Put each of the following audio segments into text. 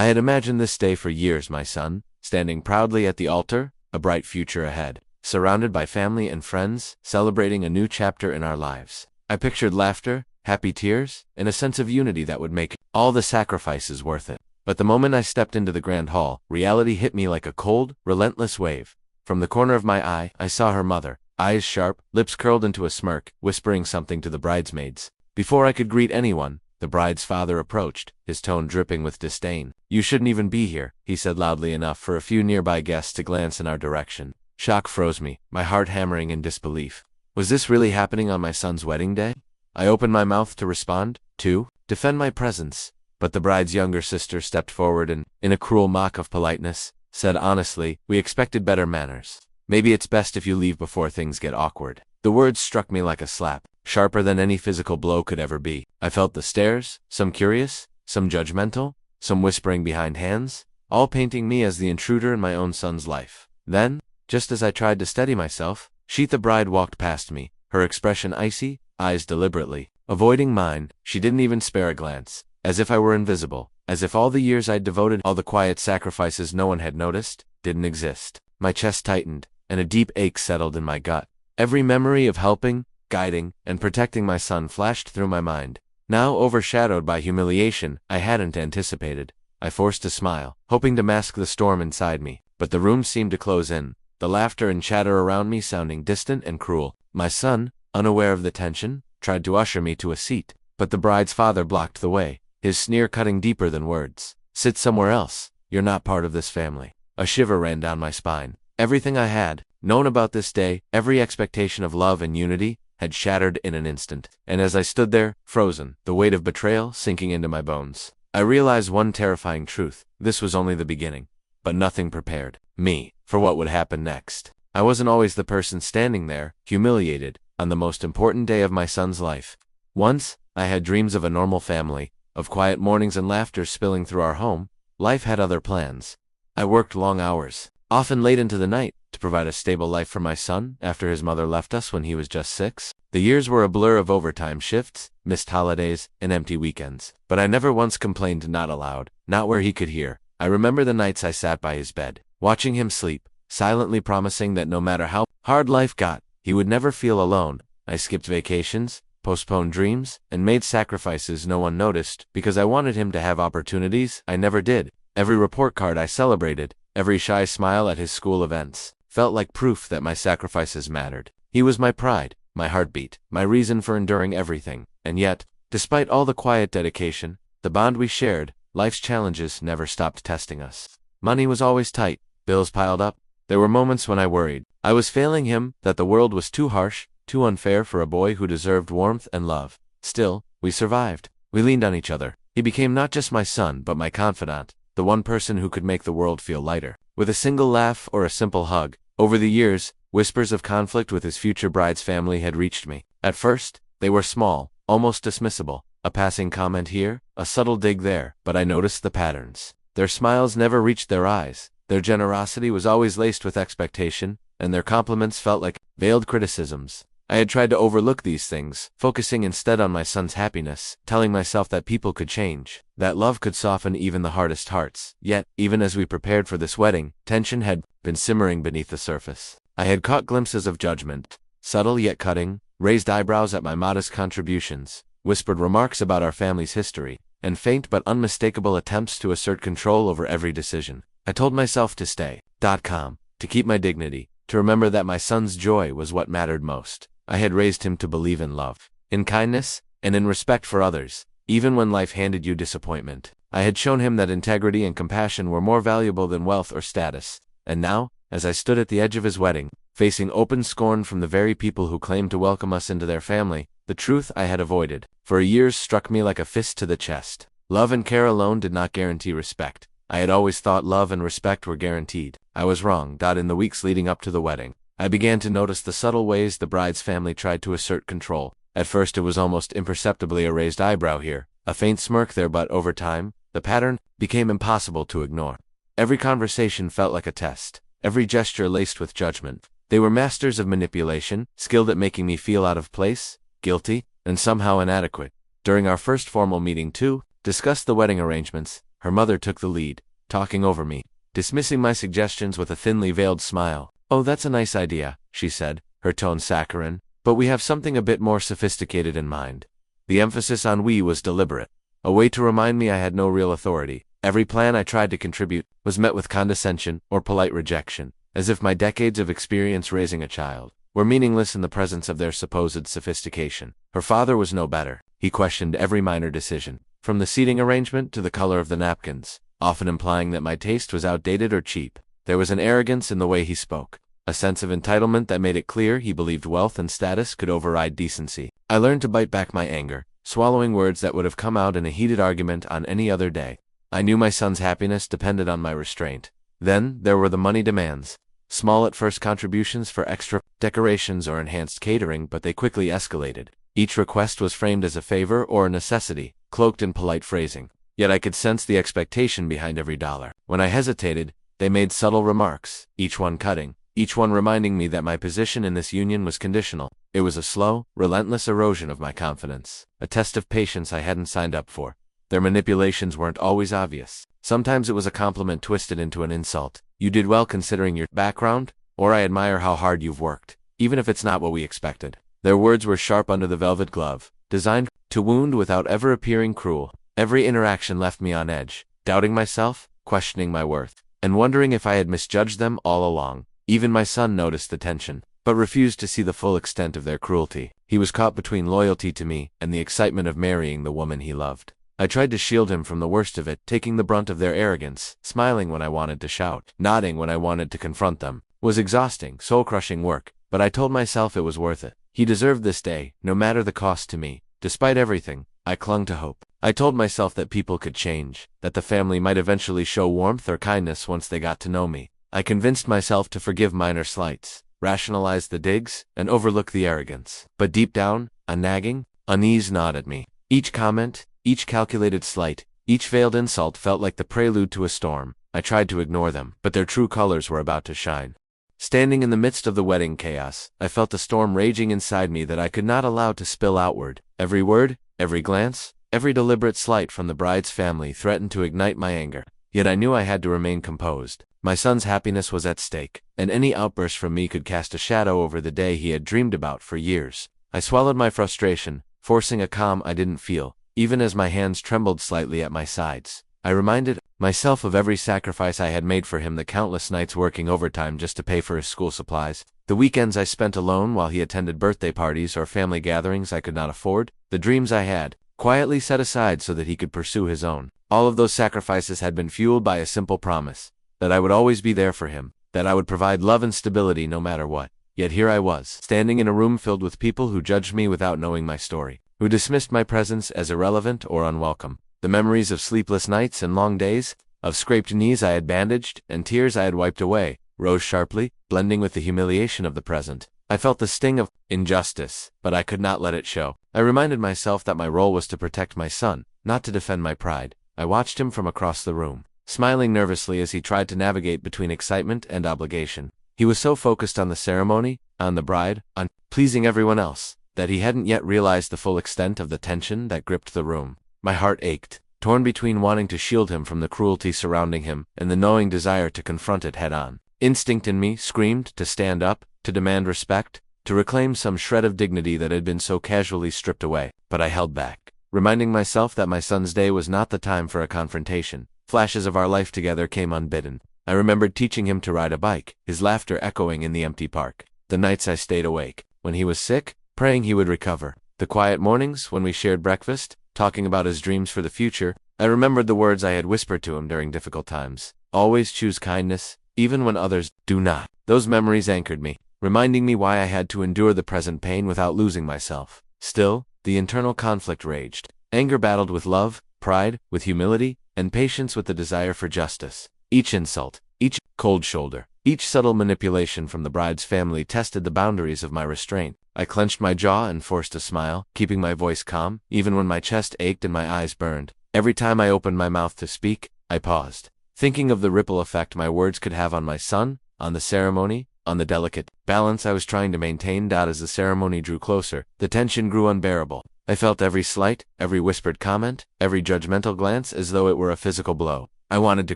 had imagined this day for years, my son, standing proudly at the altar, a bright future ahead, surrounded by family and friends, celebrating a new chapter in our lives. I pictured laughter, happy tears, and a sense of unity that would make all the sacrifices worth it. But the moment I stepped into the grand hall, reality hit me like a cold, relentless wave. From the corner of my eye, I saw her mother, eyes sharp, lips curled into a smirk, whispering something to the bridesmaids. Before I could greet anyone, the bride's father approached, his tone dripping with disdain. "You shouldn't even be here," he said loudly enough for a few nearby guests to glance in our direction. Shock froze me, my heart hammering in disbelief. Was this really happening on my son's wedding day? I opened my mouth to respond, to defend my presence, but the bride's younger sister stepped forward and, in a cruel mock of politeness, said honestly, "We expected better manners. Maybe it's best if you leave before things get awkward." The words struck me like a slap, sharper than any physical blow could ever be. I felt the stares, some curious, some judgmental, some whispering behind hands, all painting me as the intruder in my own son's life. Then, just as I tried to steady myself, Sheet the bride walked past me, her expression icy, eyes deliberately avoiding mine. She didn't even spare a glance, as if I were invisible, as if all the years I'd devoted, all the quiet sacrifices no one had noticed, didn't exist. My chest tightened, and a deep ache settled in my gut. Every memory of helping, guiding, and protecting my son flashed through my mind, now overshadowed by humiliation I hadn't anticipated. I forced a smile, hoping to mask the storm inside me, but the room seemed to close in, the laughter and chatter around me sounding distant and cruel. My son, unaware of the tension, tried to usher me to a seat, but the bride's father blocked the way, his sneer cutting deeper than words. "Sit somewhere else. You're not part of this family." A shiver ran down my spine. Everything I had known about this day, every expectation of love and unity, had shattered in an instant. And as I stood there, frozen, the weight of betrayal sinking into my bones, I realized one terrifying truth: this was only the beginning. But nothing prepared me for what would happen next. I wasn't always the person standing there, humiliated, on the most important day of my son's life. Once, I had dreams of a normal family, of quiet mornings and laughter spilling through our home. Life had other plans. I worked long hours, often late into the night, to provide a stable life for my son after his mother left us when he was just 6. The years were a blur of overtime shifts, missed holidays, and empty weekends. But I never once complained, not aloud, not where he could hear. I remember the nights I sat by his bed, watching him sleep, silently promising that no matter how hard life got, he would never feel alone. I skipped vacations, postponed dreams, and made sacrifices no one noticed because I wanted him to have opportunities I never did. Every report card I celebrated, every shy smile at his school events, felt like proof that my sacrifices mattered. He was my pride, my heartbeat, my reason for enduring everything. And yet, despite all the quiet dedication, the bond we shared, life's challenges never stopped testing us. Money was always tight, bills piled up. There were moments when I worried I was failing him, that the world was too harsh, too unfair for a boy who deserved warmth and love. Still, we survived. We leaned on each other. He became not just my son, but my confidant, the one person who could make the world feel lighter. With a single laugh or a simple hug, over the years, whispers of conflict with his future bride's family had reached me. At first, they were small, almost dismissible, a passing comment here, a subtle dig there, but I noticed the patterns. Their smiles never reached their eyes, their generosity was always laced with expectation, and their compliments felt like veiled criticisms. I had tried to overlook these things, focusing instead on my son's happiness, telling myself that people could change, that love could soften even the hardest hearts. Yet, even as we prepared for this wedding, tension had been simmering beneath the surface. I had caught glimpses of judgment, subtle yet cutting, raised eyebrows at my modest contributions, whispered remarks about our family's history, and faint but unmistakable attempts to assert control over every decision. I told myself to stay calm, to keep my dignity, to remember that my son's joy was what mattered most. I had raised him to believe in love, in kindness, and in respect for others, even when life handed you disappointment. I had shown him that integrity and compassion were more valuable than wealth or status. And now, as I stood at the edge of his wedding, facing open scorn from the very people who claimed to welcome us into their family, the truth I had avoided for years struck me like a fist to the chest. Love and care alone did not guarantee respect. I had always thought love and respect were guaranteed. I was wrong. In the weeks leading up to the wedding, I began to notice the subtle ways the bride's family tried to assert control. At first it was almost imperceptibly a raised eyebrow here, a faint smirk there, but over time, the pattern became impossible to ignore. Every conversation felt like a test, every gesture laced with judgment. They were masters of manipulation, skilled at making me feel out of place, guilty, and somehow inadequate. During our first formal meeting to discuss the wedding arrangements, her mother took the lead, talking over me, dismissing my suggestions with a thinly veiled smile. "Oh, that's a nice idea," she said, her tone saccharine, "but we have something a bit more sophisticated in mind." The emphasis on we was deliberate, a way to remind me I had no real authority. Every plan I tried to contribute was met with condescension or polite rejection, as if my decades of experience raising a child were meaningless in the presence of their supposed sophistication. Her father was no better. He questioned every minor decision, from the seating arrangement to the color of the napkins, often implying that my taste was outdated or cheap. There was an arrogance in the way he spoke, a sense of entitlement that made it clear he believed wealth and status could override decency. I learned to bite back my anger, swallowing words that would have come out in a heated argument on any other day. I knew my son's happiness depended on my restraint. Then there were the money demands. Small at first contributions for extra decorations or enhanced catering, but they quickly escalated. Each request was framed as a favor or a necessity, cloaked in polite phrasing. Yet I could sense the expectation behind every dollar. When I hesitated, they made subtle remarks, each one cutting, each one reminding me that my position in this union was conditional. It was a slow, relentless erosion of my confidence, a test of patience I hadn't signed up for. Their manipulations weren't always obvious. Sometimes it was a compliment twisted into an insult. "You did well considering your background," or "I admire how hard you've worked," even if it's not what we expected. Their words were sharp under the velvet glove, designed to wound without ever appearing cruel. Every interaction left me on edge, doubting myself, questioning my worth, and wondering if I had misjudged them all along. Even my son noticed the tension, but refused to see the full extent of their cruelty. He was caught between loyalty to me and the excitement of marrying the woman he loved. I tried to shield him from the worst of it, taking the brunt of their arrogance, smiling when I wanted to shout, nodding when I wanted to confront them. It was exhausting, soul-crushing work, but I told myself it was worth it. He deserved this day, no matter the cost to me. Despite everything, I clung to hope. I told myself that people could change, that the family might eventually show warmth or kindness once they got to know me. I convinced myself to forgive minor slights, rationalize the digs, and overlook the arrogance. But deep down, a nagging unease gnawed at me. Each comment, each calculated slight, each veiled insult felt like the prelude to a storm. I tried to ignore them, but their true colors were about to shine. Standing in the midst of the wedding chaos, I felt a storm raging inside me that I could not allow to spill outward. Every word, every glance, every deliberate slight from the bride's family threatened to ignite my anger. Yet I knew I had to remain composed. My son's happiness was at stake, and any outburst from me could cast a shadow over the day he had dreamed about for years. I swallowed my frustration, forcing a calm I didn't feel, even as my hands trembled slightly at my sides. I reminded myself of every sacrifice I had made for him, the countless nights working overtime just to pay for his school supplies, the weekends I spent alone while he attended birthday parties or family gatherings I could not afford, the dreams I had quietly set aside so that he could pursue his own. All of those sacrifices had been fueled by a simple promise, that I would always be there for him, that I would provide love and stability no matter what. Yet here I was, standing in a room filled with people who judged me without knowing my story, who dismissed my presence as irrelevant or unwelcome. The memories of sleepless nights and long days, of scraped knees I had bandaged and tears I had wiped away, rose sharply, blending with the humiliation of the present. I felt the sting of injustice, but I could not let it show. I reminded myself that my role was to protect my son, not to defend my pride. I watched him from across the room, smiling nervously as he tried to navigate between excitement and obligation. He was so focused on the ceremony, on the bride, on pleasing everyone else, that he hadn't yet realized the full extent of the tension that gripped the room. My heart ached, torn between wanting to shield him from the cruelty surrounding him and the gnawing desire to confront it head-on. Instinct in me screamed to stand up, to demand respect, to reclaim some shred of dignity that had been so casually stripped away. But I held back, reminding myself that my son's day was not the time for a confrontation. Flashes of our life together came unbidden. I remembered teaching him to ride a bike, his laughter echoing in the empty park. The nights I stayed awake, when he was sick, praying he would recover. The quiet mornings when we shared breakfast, talking about his dreams for the future. I remembered the words I had whispered to him during difficult times. Always choose kindness, even when others do not. Those memories anchored me, reminding me why I had to endure the present pain without losing myself. Still, the internal conflict raged. Anger battled with love, pride with humility, and patience with the desire for justice. Each insult, each cold shoulder, each subtle manipulation from the bride's family tested the boundaries of my restraint. I clenched my jaw and forced a smile, keeping my voice calm, even when my chest ached and my eyes burned. Every time I opened my mouth to speak, I paused, thinking of the ripple effect my words could have on my son, on the ceremony, on the delicate balance I was trying to maintain. As the ceremony drew closer, the tension grew unbearable. I felt every slight, every whispered comment, every judgmental glance as though it were a physical blow. I wanted to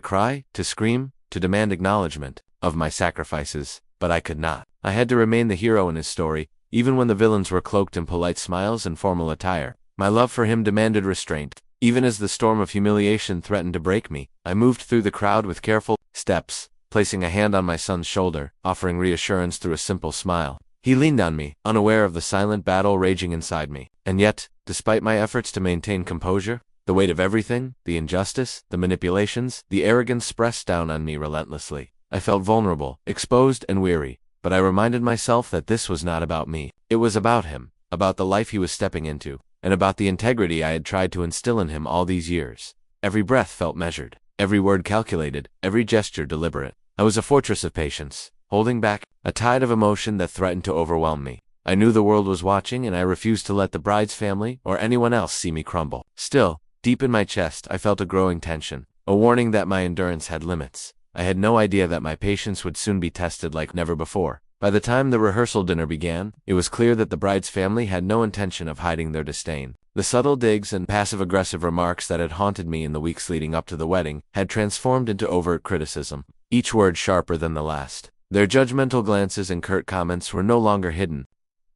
cry, to scream, to demand acknowledgement of my sacrifices, but I could not. I had to remain the hero in his story, even when the villains were cloaked in polite smiles and formal attire. My love for him demanded restraint. Even as the storm of humiliation threatened to break me, I moved through the crowd with careful steps, placing a hand on my son's shoulder, offering reassurance through a simple smile. He leaned on me, unaware of the silent battle raging inside me. And yet, despite my efforts to maintain composure, the weight of everything, the injustice, the manipulations, the arrogance pressed down on me relentlessly. I felt vulnerable, exposed, and weary, but I reminded myself that this was not about me. It was about him, about the life he was stepping into, and about the integrity I had tried to instill in him all these years. Every breath felt measured, every word calculated, every gesture deliberate. I was a fortress of patience, holding back a tide of emotion that threatened to overwhelm me. I knew the world was watching, and I refused to let the bride's family or anyone else see me crumble. Still, deep in my chest, I felt a growing tension, a warning that my endurance had limits. I had no idea that my patience would soon be tested like never before. By the time the rehearsal dinner began, it was clear that the bride's family had no intention of hiding their disdain. The subtle digs and passive-aggressive remarks that had haunted me in the weeks leading up to the wedding had transformed into overt criticism, each word sharper than the last. Their judgmental glances and curt comments were no longer hidden.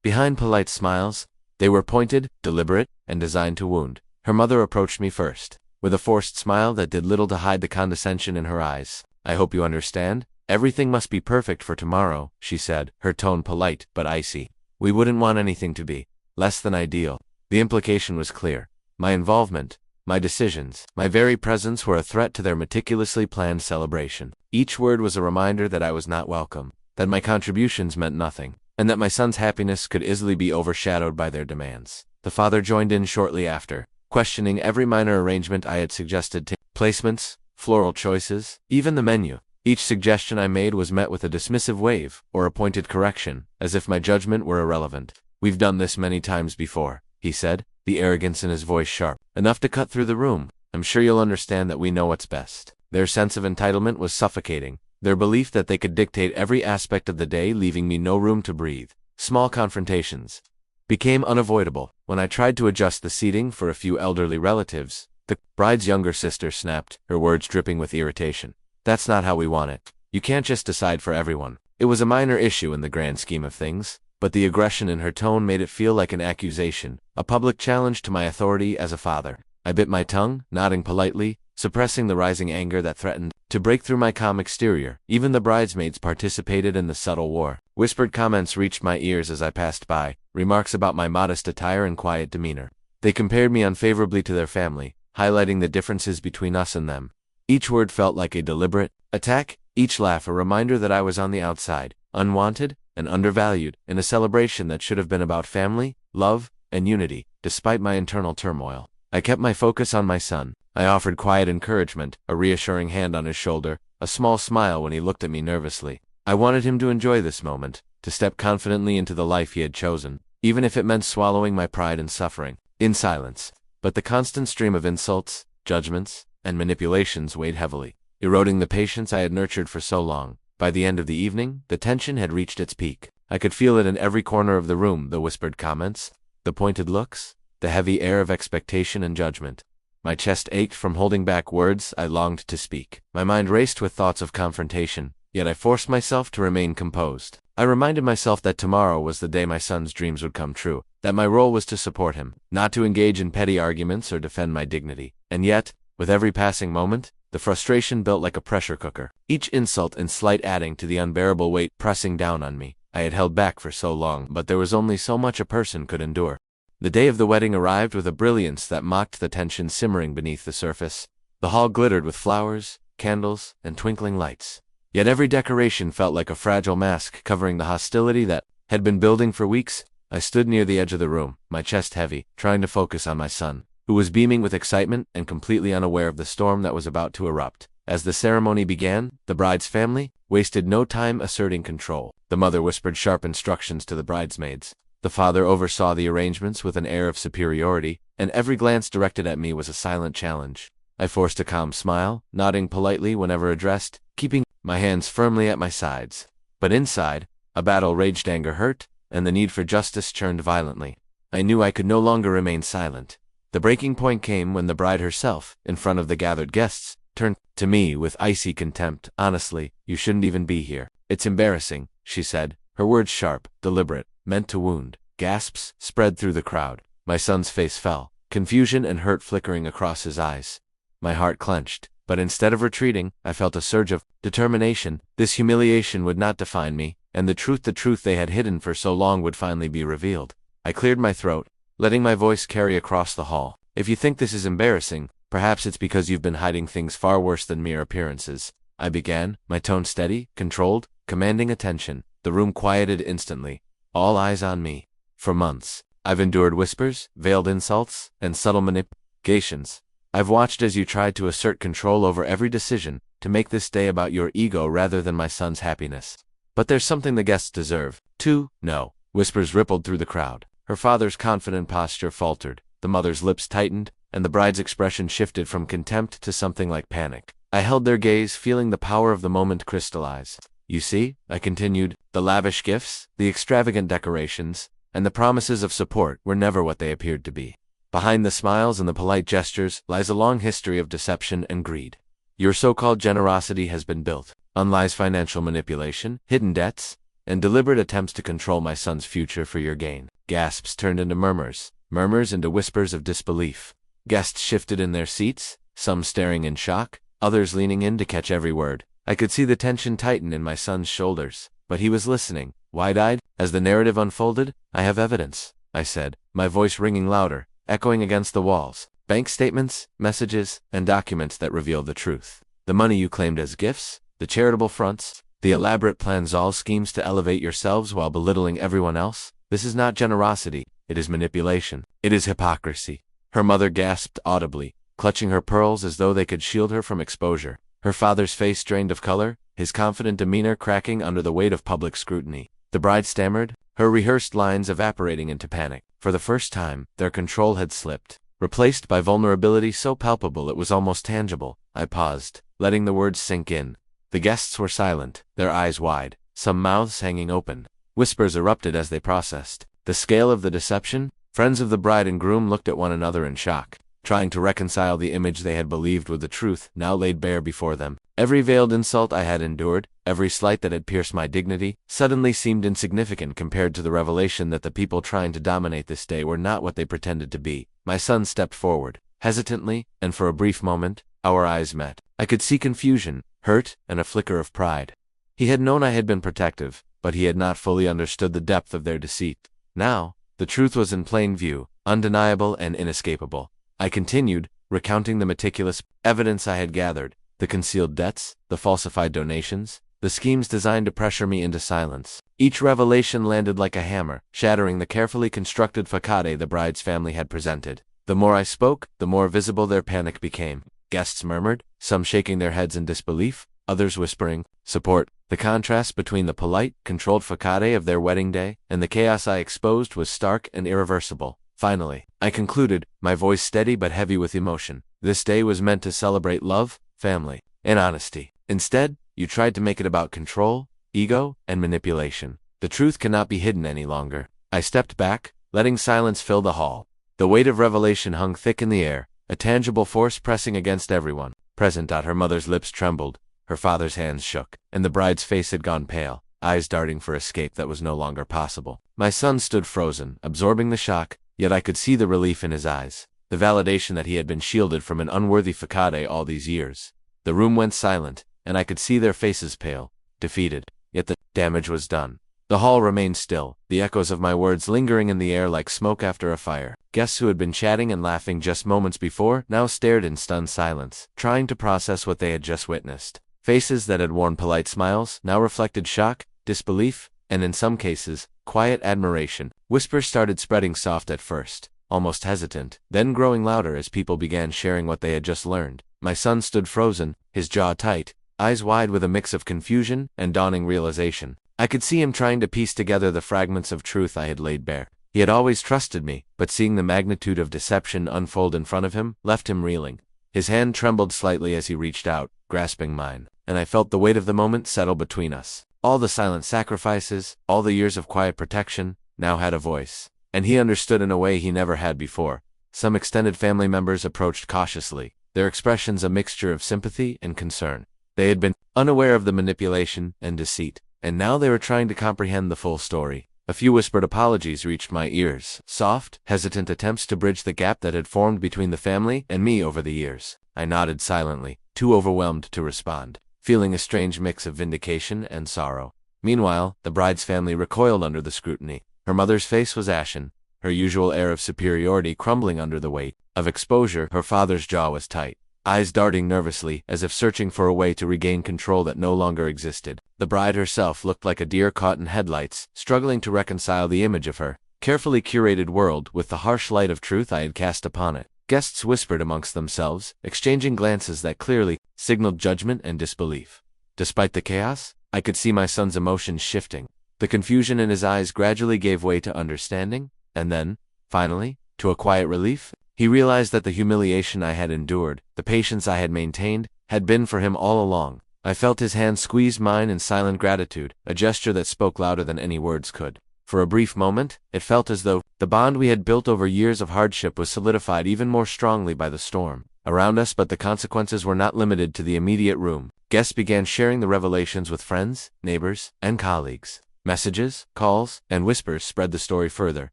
Behind polite smiles, they were pointed, deliberate, and designed to wound. Her mother approached me first, with a forced smile that did little to hide the condescension in her eyes. "I hope you understand. Everything must be perfect for tomorrow," she said, her tone polite but icy. "We wouldn't want anything to be less than ideal." The implication was clear. My involvement, my decisions, my very presence were a threat to their meticulously planned celebration. Each word was a reminder that I was not welcome, that my contributions meant nothing, and that my son's happiness could easily be overshadowed by their demands. The father joined in shortly after, questioning every minor arrangement I had suggested, placements, floral choices, even the menu. Each suggestion I made was met with a dismissive wave or a pointed correction, as if my judgment were irrelevant. "We've done this many times before," he said, the arrogance in his voice sharp, enough to cut through the room. "I'm sure you'll understand that we know what's best." Their sense of entitlement was suffocating, their belief that they could dictate every aspect of the day, leaving me no room to breathe. Small confrontations became unavoidable. When I tried to adjust the seating for a few elderly relatives, the bride's younger sister snapped, her words dripping with irritation. "That's not how we want it. You can't just decide for everyone." It was a minor issue in the grand scheme of things, but the aggression in her tone made it feel like an accusation, a public challenge to my authority as a father. I bit my tongue, nodding politely, suppressing the rising anger that threatened to break through my calm exterior. Even the bridesmaids participated in the subtle war. Whispered comments reached my ears as I passed by, remarks about my modest attire and quiet demeanor. They compared me unfavorably to their family, highlighting the differences between us and them. Each word felt like a deliberate attack, each laugh a reminder that I was on the outside, unwanted and undervalued, in a celebration that should have been about family, love, and unity. Despite my internal turmoil, I kept my focus on my son. I offered quiet encouragement, a reassuring hand on his shoulder, a small smile when he looked at me nervously. I wanted him to enjoy this moment, to step confidently into the life he had chosen, even if it meant swallowing my pride and suffering, in silence. But the constant stream of insults, judgments, and manipulations weighed heavily, eroding the patience I had nurtured for so long. By the end of the evening, the tension had reached its peak. I could feel it in every corner of the room, the whispered comments, the pointed looks, the heavy air of expectation and judgment. My chest ached from holding back words I longed to speak. My mind raced with thoughts of confrontation, yet I forced myself to remain composed. I reminded myself that tomorrow was the day my son's dreams would come true, that my role was to support him, not to engage in petty arguments or defend my dignity. And yet, with every passing moment, the frustration built like a pressure cooker, each insult and slight adding to the unbearable weight pressing down on me. I had held back for so long, but there was only so much a person could endure. The day of the wedding arrived with a brilliance that mocked the tension simmering beneath the surface. The hall glittered with flowers, candles, and twinkling lights. Yet every decoration felt like a fragile mask covering the hostility that had been building for weeks. I stood near the edge of the room, my chest heavy, trying to focus on my son, who was beaming with excitement and completely unaware of the storm that was about to erupt. As the ceremony began, the bride's family wasted no time asserting control. The mother whispered sharp instructions to the bridesmaids. The father oversaw the arrangements with an air of superiority, and every glance directed at me was a silent challenge. I forced a calm smile, nodding politely whenever addressed, keeping my hands firmly at my sides. But inside, a battle raged. Anger hurt, and the need for justice churned violently. I knew I could no longer remain silent. The breaking point came when the bride herself, in front of the gathered guests, turned to me with icy contempt. "Honestly, you shouldn't even be here. It's embarrassing," she said, her words sharp, deliberate, meant to wound. Gasps spread through the crowd. My son's face fell, confusion and hurt flickering across his eyes. My heart clenched, but instead of retreating, I felt a surge of determination. This humiliation would not define me, and the truth they had hidden for so long would finally be revealed. I cleared my throat, letting my voice carry across the hall. "If you think this is embarrassing, perhaps it's because you've been hiding things far worse than mere appearances," I began, my tone steady, controlled, commanding attention. The room quieted instantly, all eyes on me. For months, I've endured whispers, veiled insults, and subtle manipulations. I've watched as you tried to assert control over every decision, to make this day about your ego rather than my son's happiness. But there's something the guests deserve, too. No. Whispers rippled through the crowd. Her father's confident posture faltered, the mother's lips tightened, and the bride's expression shifted from contempt to something like panic. I held their gaze, feeling the power of the moment crystallize. "You see," I continued, "the lavish gifts, the extravagant decorations, and the promises of support were never what they appeared to be. Behind the smiles and the polite gestures lies a long history of deception and greed. Your so-called generosity has been built on lies, financial manipulation, hidden debts, and deliberate attempts to control my son's future for your gain." Gasps turned into murmurs, murmurs into whispers of disbelief. Guests shifted in their seats, some staring in shock, others leaning in to catch every word. I could see the tension tighten in my son's shoulders, but he was listening, wide-eyed, as the narrative unfolded. "I have evidence," I said, my voice ringing louder, echoing against the walls. "Bank statements, messages, and documents that reveal the truth. The money you claimed as gifts, the charitable fronts, the elaborate plans, all schemes to elevate yourselves while belittling everyone else. This is not generosity, it is manipulation. It is hypocrisy." Her mother gasped audibly, clutching her pearls as though they could shield her from exposure. Her father's face drained of color, his confident demeanor cracking under the weight of public scrutiny. The bride stammered, her rehearsed lines evaporating into panic. For the first time, their control had slipped, replaced by vulnerability so palpable it was almost tangible. I paused, letting the words sink in. The guests were silent, their eyes wide, some mouths hanging open. Whispers erupted as they processed the scale of the deception. Friends of the bride and groom looked at one another in shock, trying to reconcile the image they had believed with the truth now laid bare before them. Every veiled insult I had endured, every slight that had pierced my dignity, suddenly seemed insignificant compared to the revelation that the people trying to dominate this day were not what they pretended to be. My son stepped forward, hesitantly, and for a brief moment, our eyes met. I could see confusion, hurt, and a flicker of pride. He had known I had been protective, but he had not fully understood the depth of their deceit. Now, the truth was in plain view, undeniable and inescapable. I continued, recounting the meticulous evidence I had gathered, the concealed debts, the falsified donations, the schemes designed to pressure me into silence. Each revelation landed like a hammer, shattering the carefully constructed facade the bride's family had presented. The more I spoke, the more visible their panic became. Guests murmured, some shaking their heads in disbelief, others whispering support. The contrast between the polite, controlled facade of their wedding day and the chaos I exposed was stark and irreversible. Finally, I concluded, my voice steady but heavy with emotion. This day was meant to celebrate love, family, and honesty. Instead, you tried to make it about control, ego, and manipulation. The truth cannot be hidden any longer. I stepped back, letting silence fill the hall. The weight of revelation hung thick in the air, a tangible force pressing against everyone present. Her mother's lips trembled, her father's hands shook, and the bride's face had gone pale, eyes darting for escape that was no longer possible. My son stood frozen, absorbing the shock, yet I could see the relief in his eyes, the validation that he had been shielded from an unworthy facade all these years. The room went silent, and I could see their faces pale, defeated, yet the damage was done. The hall remained still, the echoes of my words lingering in the air like smoke after a fire. Guests who had been chatting and laughing just moments before now stared in stunned silence, trying to process what they had just witnessed. Faces that had worn polite smiles now reflected shock, disbelief, and in some cases, quiet admiration. Whispers started spreading, soft at first, almost hesitant, then growing louder as people began sharing what they had just learned. My son stood frozen, his jaw tight, eyes wide with a mix of confusion and dawning realization. I could see him trying to piece together the fragments of truth I had laid bare. He had always trusted me, but seeing the magnitude of deception unfold in front of him left him reeling. His hand trembled slightly as he reached out, grasping mine, and I felt the weight of the moment settle between us. All the silent sacrifices, all the years of quiet protection, now had a voice. and he understood in a way he never had before. Some extended family members approached cautiously, their expressions a mixture of sympathy and concern. They had been unaware of the manipulation and deceit, and now they were trying to comprehend the full story. A few whispered apologies reached my ears, soft, hesitant attempts to bridge the gap that had formed between the family and me over the years. I nodded silently, too overwhelmed to respond, feeling a strange mix of vindication and sorrow. Meanwhile, the bride's family recoiled under the scrutiny. Her mother's face was ashen, her usual air of superiority crumbling under the weight of exposure. Her father's jaw was tight, eyes darting nervously as if searching for a way to regain control that no longer existed. The bride herself looked like a deer caught in headlights, struggling to reconcile the image of her carefully curated world with the harsh light of truth I had cast upon it. Guests whispered amongst themselves, exchanging glances that clearly signaled judgment and disbelief. Despite the chaos, I could see my son's emotions shifting. The confusion in his eyes gradually gave way to understanding, and then, finally, to a quiet relief. He realized that the humiliation I had endured, the patience I had maintained, had been for him all along. I felt his hand squeeze mine in silent gratitude, a gesture that spoke louder than any words could. For a brief moment, it felt as though the bond we had built over years of hardship was solidified even more strongly by the storm around us. But the consequences were not limited to the immediate room. Guests began sharing the revelations with friends, neighbors, and colleagues. Messages, calls, and whispers spread the story further,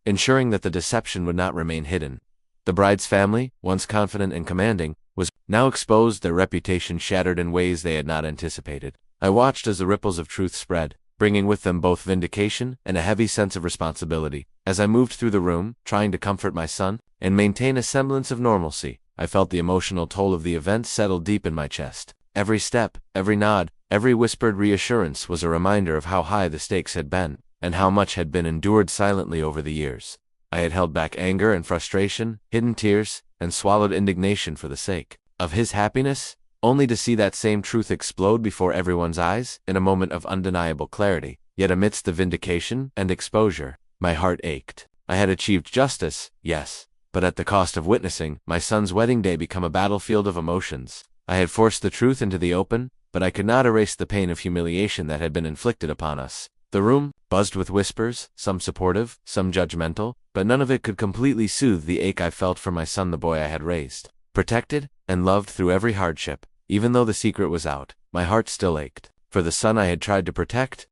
ensuring that the deception would not remain hidden. The bride's family, once confident and commanding, was now exposed, their reputation shattered in ways they had not anticipated. I watched as the ripples of truth spread, bringing with them both vindication and a heavy sense of responsibility. As I moved through the room, trying to comfort my son and maintain a semblance of normalcy, I felt the emotional toll of the event settle deep in my chest. Every step, every nod, every whispered reassurance was a reminder of how high the stakes had been, and how much had been endured silently over the years. I had held back anger and frustration, hidden tears, and swallowed indignation for the sake of his happiness, only to see that same truth explode before everyone's eyes in a moment of undeniable clarity. Yet amidst the vindication and exposure, my heart ached. I had achieved justice, yes, but at the cost of witnessing my son's wedding day become a battlefield of emotions. I had forced the truth into the open, but I could not erase the pain of humiliation that had been inflicted upon us. The room buzzed with whispers, some supportive, some judgmental, but none of it could completely soothe the ache I felt for my son, the boy I had raised, protected, and loved through every hardship. Even though the secret was out, my heart still ached for the son I had tried to protect.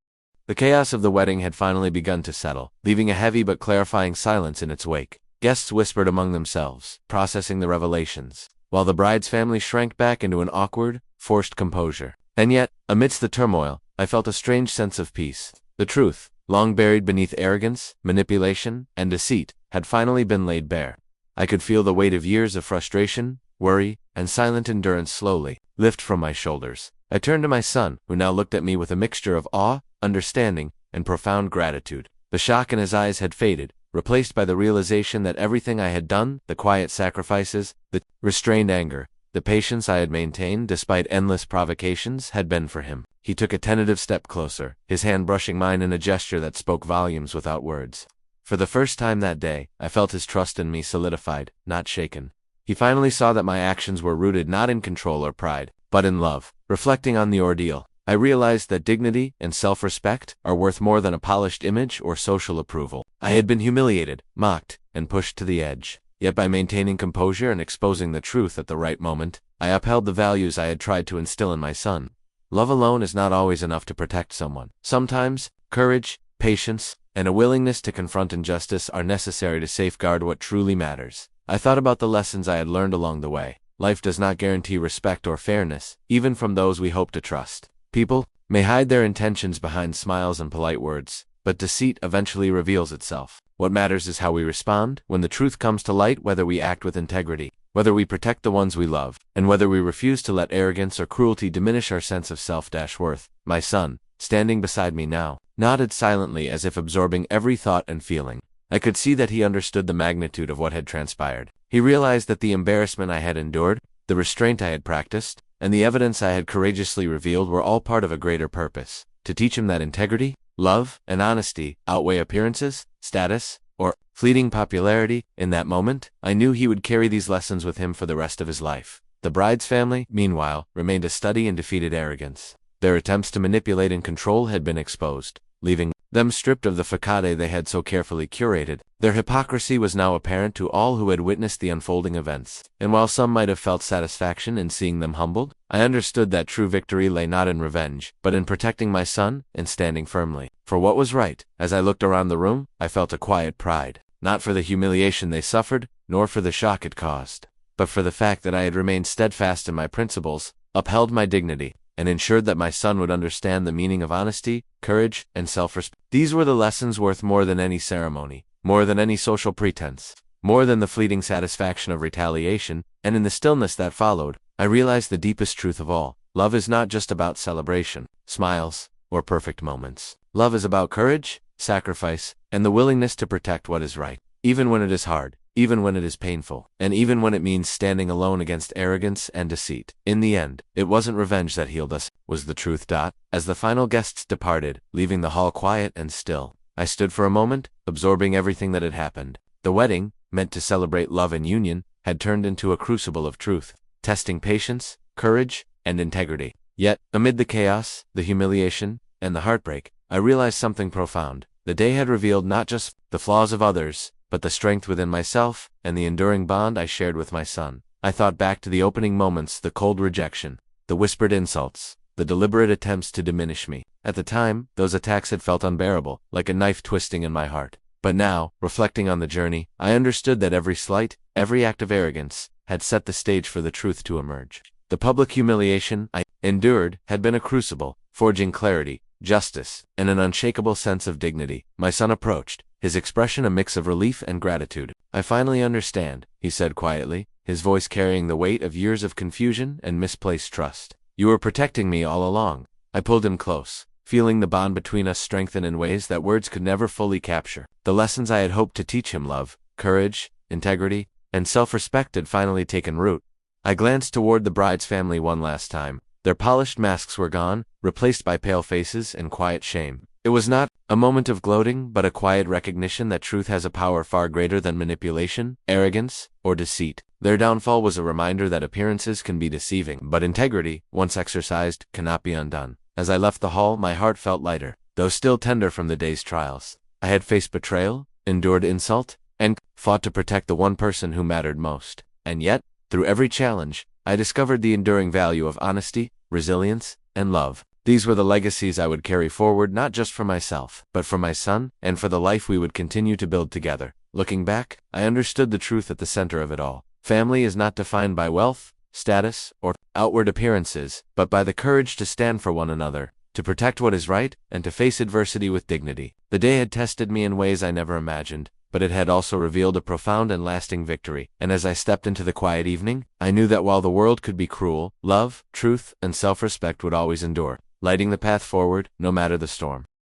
The chaos of the wedding had finally begun to settle, leaving a heavy but clarifying silence in its wake. Guests whispered among themselves, processing the revelations, while the bride's family shrank back into an awkward, forced composure. And yet, amidst the turmoil, I felt a strange sense of peace. The truth, long buried beneath arrogance, manipulation, and deceit, had finally been laid bare. I could feel the weight of years of frustration, worry, and silent endurance slowly lift from my shoulders. I turned to my son, who now looked at me with a mixture of awe, understanding, and profound gratitude. The shock in his eyes had faded, replaced by the realization that everything I had done, the quiet sacrifices, the restrained anger, the patience I had maintained despite endless provocations, had been for him. He took a tentative step closer, his hand brushing mine in a gesture that spoke volumes without words. For the first time that day, I felt his trust in me solidified, not shaken. He finally saw that my actions were rooted not in control or pride, but in love. Reflecting on the ordeal, I realized that dignity and self-respect are worth more than a polished image or social approval. I had been humiliated, mocked, and pushed to the edge. Yet by maintaining composure and exposing the truth at the right moment, I upheld the values I had tried to instill in my son. Love alone is not always enough to protect someone. Sometimes, courage, patience, and a willingness to confront injustice are necessary to safeguard what truly matters. I thought about the lessons I had learned along the way. Life does not guarantee respect or fairness, even from those we hope to trust. People may hide their intentions behind smiles and polite words, but deceit eventually reveals itself. What matters is how we respond when the truth comes to light, whether we act with integrity, whether we protect the ones we love, and whether we refuse to let arrogance or cruelty diminish our sense of self-worth. My son, standing beside me now, nodded silently as if absorbing every thought and feeling. I could see that he understood the magnitude of what had transpired. He realized that the embarrassment I had endured, the restraint I had practiced, and the evidence I had courageously revealed were all part of a greater purpose: to teach him that integrity, love, and honesty outweigh appearances, status, or fleeting popularity. In that moment, I knew he would carry these lessons with him for the rest of his life. The bride's family, meanwhile, remained a study in defeated arrogance. Their attempts to manipulate and control had been exposed, leaving them stripped of the facade they had so carefully curated. Their hypocrisy was now apparent to all who had witnessed the unfolding events, and while some might have felt satisfaction in seeing them humbled, I understood that true victory lay not in revenge, but in protecting my son and standing firmly for what was right. As I looked around the room, I felt a quiet pride, not for the humiliation they suffered, nor for the shock it caused, but for the fact that I had remained steadfast in my principles, upheld my dignity, and ensured that my son would understand the meaning of honesty, courage, and self-respect. These were the lessons worth more than any ceremony, more than any social pretense, more than the fleeting satisfaction of retaliation, and in the stillness that followed, I realized the deepest truth of all. Love is not just about celebration, smiles, or perfect moments. Love is about courage, sacrifice, and the willingness to protect what is right, even when it is hard, even when it is painful, and even when it means standing alone against arrogance and deceit. In the end, it wasn't revenge that healed us, was the truth. As the final guests departed, leaving the hall quiet and still, I stood for a moment, absorbing everything that had happened. The wedding, meant to celebrate love and union, had turned into a crucible of truth, testing patience, courage, and integrity. Yet, amid the chaos, the humiliation, and the heartbreak, I realized something profound. The day had revealed not just the flaws of others, but the strength within myself, and the enduring bond I shared with my son. I thought back to the opening moments, the cold rejection, the whispered insults, the deliberate attempts to diminish me. At the time, those attacks had felt unbearable, like a knife twisting in my heart. But now, reflecting on the journey, I understood that every slight, every act of arrogance, had set the stage for the truth to emerge. The public humiliation I endured had been a crucible, forging clarity, justice, and an unshakable sense of dignity. My son approached, his expression a mix of relief and gratitude. "I finally understand," he said quietly, his voice carrying the weight of years of confusion and misplaced trust. "You were protecting me all along." I pulled him close, feeling the bond between us strengthen in ways that words could never fully capture. The lessons I had hoped to teach him, love, courage, integrity, and self-respect, had finally taken root. I glanced toward the bride's family one last time. Their polished masks were gone, replaced by pale faces and quiet shame. It was not a moment of gloating, but a quiet recognition that truth has a power far greater than manipulation, arrogance, or deceit. Their downfall was a reminder that appearances can be deceiving, but integrity, once exercised, cannot be undone. As I left the hall, my heart felt lighter, though still tender from the day's trials. I had faced betrayal, endured insult, and fought to protect the one person who mattered most. And yet, through every challenge, I discovered the enduring value of honesty, resilience, and love. These were the legacies I would carry forward, not just for myself, but for my son, and for the life we would continue to build together. Looking back, I understood the truth at the center of it all. Family is not defined by wealth, status, or outward appearances, but by the courage to stand for one another, to protect what is right, and to face adversity with dignity. The day had tested me in ways I never imagined, but it had also revealed a profound and lasting victory. And as I stepped into the quiet evening, I knew that while the world could be cruel, love, truth, and self-respect would always endure, lighting the path forward, no matter the storm.